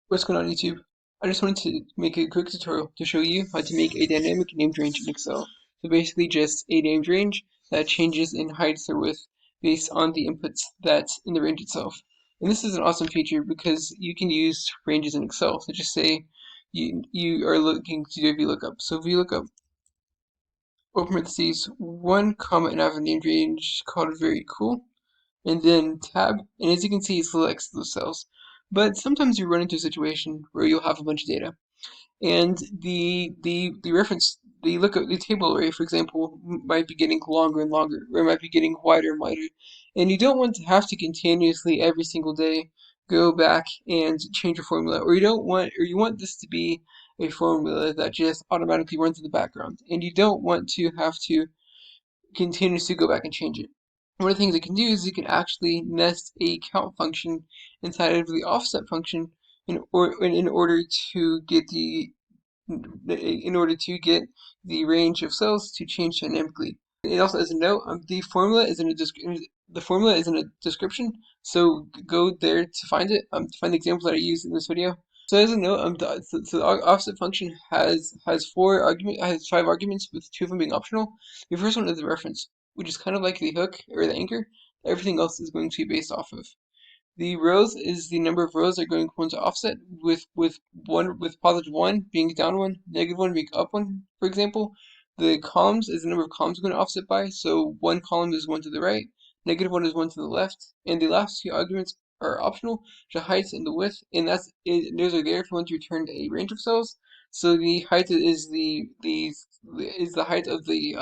What's going on YouTube? I just wanted to make a quick tutorial to show you how to make a dynamic named range in Excel. So basically just a named range that changes in height or width based on the inputs that's in the range itself. And this is an awesome feature because you can use ranges in Excel. So just say you are looking to do a VLOOKUP. So VLOOKUP, open parentheses, 1 comma, and I have a named range called very cool, and then tab, and as you can see it selects those cells. But sometimes you run into a situation where you'll have a bunch of data, and the reference, the lookup, the table array, for example, might be getting longer and longer, or it might be getting wider and wider, and you don't want to have to continuously every single day go back and change your formula, or you want this to be a formula that just automatically runs in the background, and you don't want to have to continuously go back and change it. One of the things you can do is you can actually nest a count function inside of the offset function in order to get the range of cells to change dynamically. And also, as a note, the formula is in a description, so go there to find it. To find the examples that I used in this video. So as a note, so the offset function has 5 arguments, with 2 of them being optional. The first one is the reference, which is kind of like the hook or the anchor. Everything else is going to be based off of. The rows is the number of rows that are going to offset, with positive 1 being down 1, negative 1 being up 1, for example. The columns is the number of columns we're going to offset by, so 1 column is 1 to the right, negative 1 is 1 to the left, and the last 2 arguments are optional, the height and the width, and those are there if you want to return a range of cells. So the height is the height of the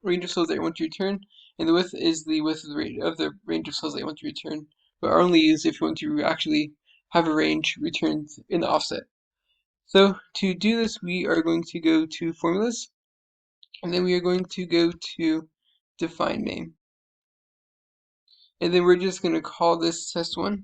range of cells that you want to return, and the width is the width of the range of cells that you want to return, but are only used if you want to actually have a range returned in the offset. So to do this, we are going to go to formulas, and then we are going to go to define name. And then we're just going to call this test1.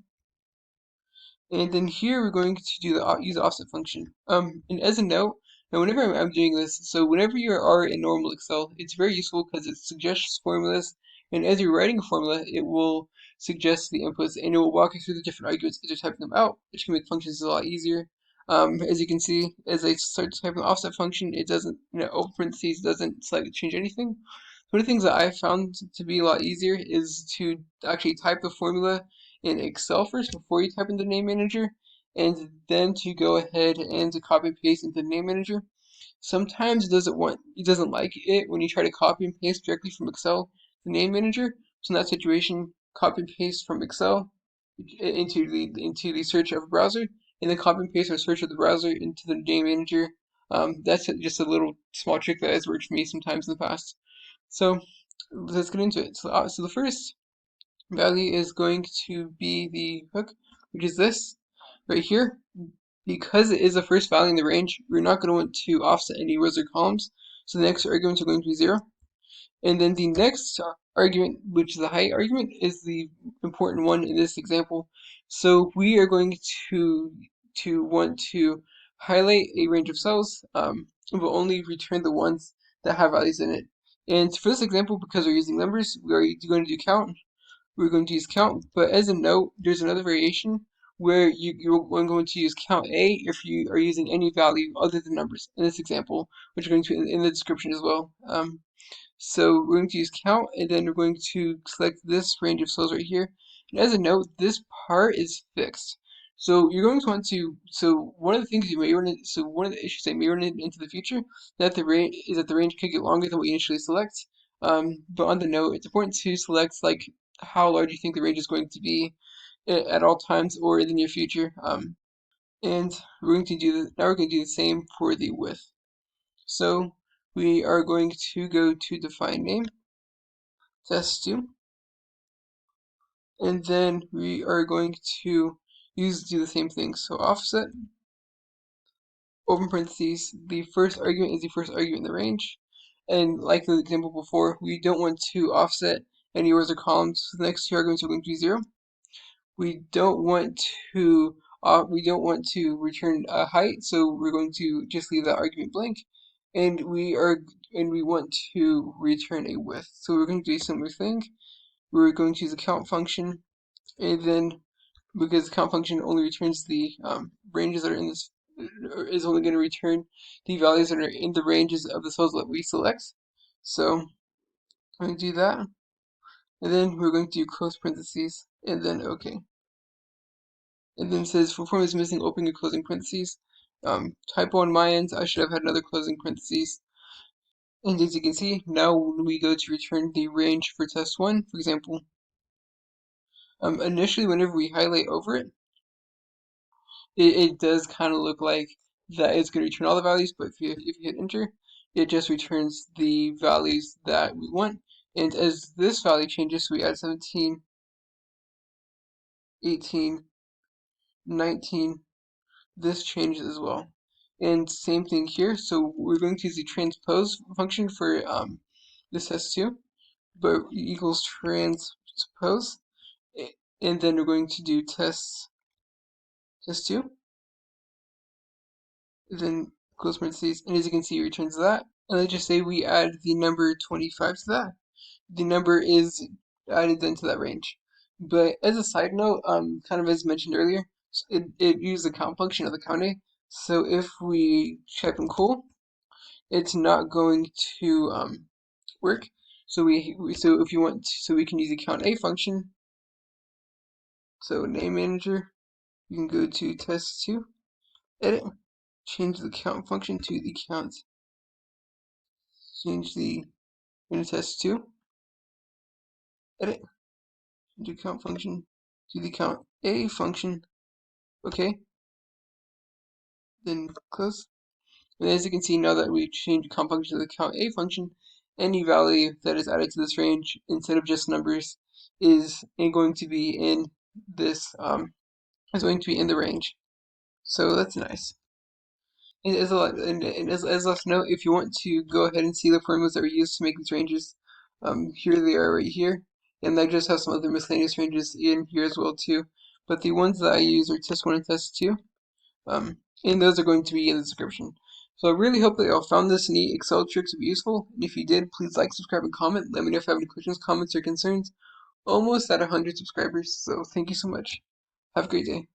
And then here we're going to do use the offset function. And as a note, now whenever I'm doing this, so whenever you are in normal Excel, it's very useful because it suggests formulas, and as you're writing a formula, it will suggest the inputs, and it will walk you through the different arguments as you're typing them out, which can make functions a lot easier. As you can see, as I start typing the offset function, it doesn't, open parentheses doesn't change anything. One of the things that I found to be a lot easier is to actually type the formula in Excel first before you type in the name manager, and then to go ahead and to copy and paste into the name manager. Sometimes it doesn't like it when you try to copy and paste directly from Excel to the name manager. So in that situation, copy and paste from Excel into the search of a browser, and then copy and paste our search of the browser into the name manager. That's just a little small trick that has worked for me sometimes in the past. So let's get into it. So the first value is going to be the hook, which is this right here. Because it is the first value in the range, we're not going to want to offset any rows or columns. So the next arguments are going to be 0. And then the next argument, which is the height argument, is the important one in this example. So we are going to want to highlight a range of cells, and we'll only return the ones that have values in it. And for this example, because we're using numbers, we are going to do count. We're going to use count, but as a note, there's another variation where you're going to use count A if you are using any value other than numbers in this example, which are going to be in the description as well. So we're going to use count, and then we're going to select this range of cells right here. And as a note, this part is fixed. So you're going to want to, so one of the things you may run into, so one of the issues that may run into the future that the range could get longer than what you initially select. But on the note, it's important to select like how large you think the range is going to be at all times or in the near future. And we're going to now we're going to do the same for the width. So we are going to go to define name, test2, and then we are going to do the same thing. So offset, open parentheses, the first argument is the first argument in the range. And like the example before, we don't want to offset any rows or columns. So the next 2 arguments are going to be 0. We don't want to return a height, so we're going to just leave that argument blank. And we want to return a width. So we're going to do a similar thing. We're going to use the count function, and then because the count function only returns the ranges that are in this, or is only going to return the values that are in the ranges of the cells that we select. So I'm going to do that, and then we're going to do close parentheses, and then OK. And then it says for form is missing opening and closing parentheses. Typo on my end, I should have had another closing parentheses. And as you can see, now when we go to return the range for test 1, for example, initially whenever we highlight over it, it does kind of look like that it's going to return all the values, but if you hit enter, it just returns the values that we want. And as this value changes, so we add 17, 18, 19, this changes as well. And same thing here, so we're going to use the transpose function for this test2, but equals transpose, and then we're going to do test2, then close parentheses, and as you can see, it returns that. And let's just say we add the number 25 to that. The number is added then to that range. But as a side note, kind of as mentioned earlier, it uses the count function of the Counta. So if we type in cool, it's not going to work. So so if you want to, so we can use the Counta function. So name manager, you can go to test2, edit, change the count function to the count, change the test2, edit, change the count function to the count a function. Okay, then close. And as you can see, now that we changed the count function to the count a function, any value that is added to this range instead of just numbers is going to be in this is going to be in the range. So that's nice. And as last note, if you want to go ahead and see the formulas that were used to make these ranges, here they are right here. And I just have some other miscellaneous ranges in here as well too. But the ones that I use are test 1 and test 2. And those are going to be in the description. So I really hope that y'all found this neat Excel trick to be useful. And if you did, please like, subscribe, and comment. Let me know if you have any questions, comments, or concerns. Almost at 100 subscribers, so thank you so much. Have a great day.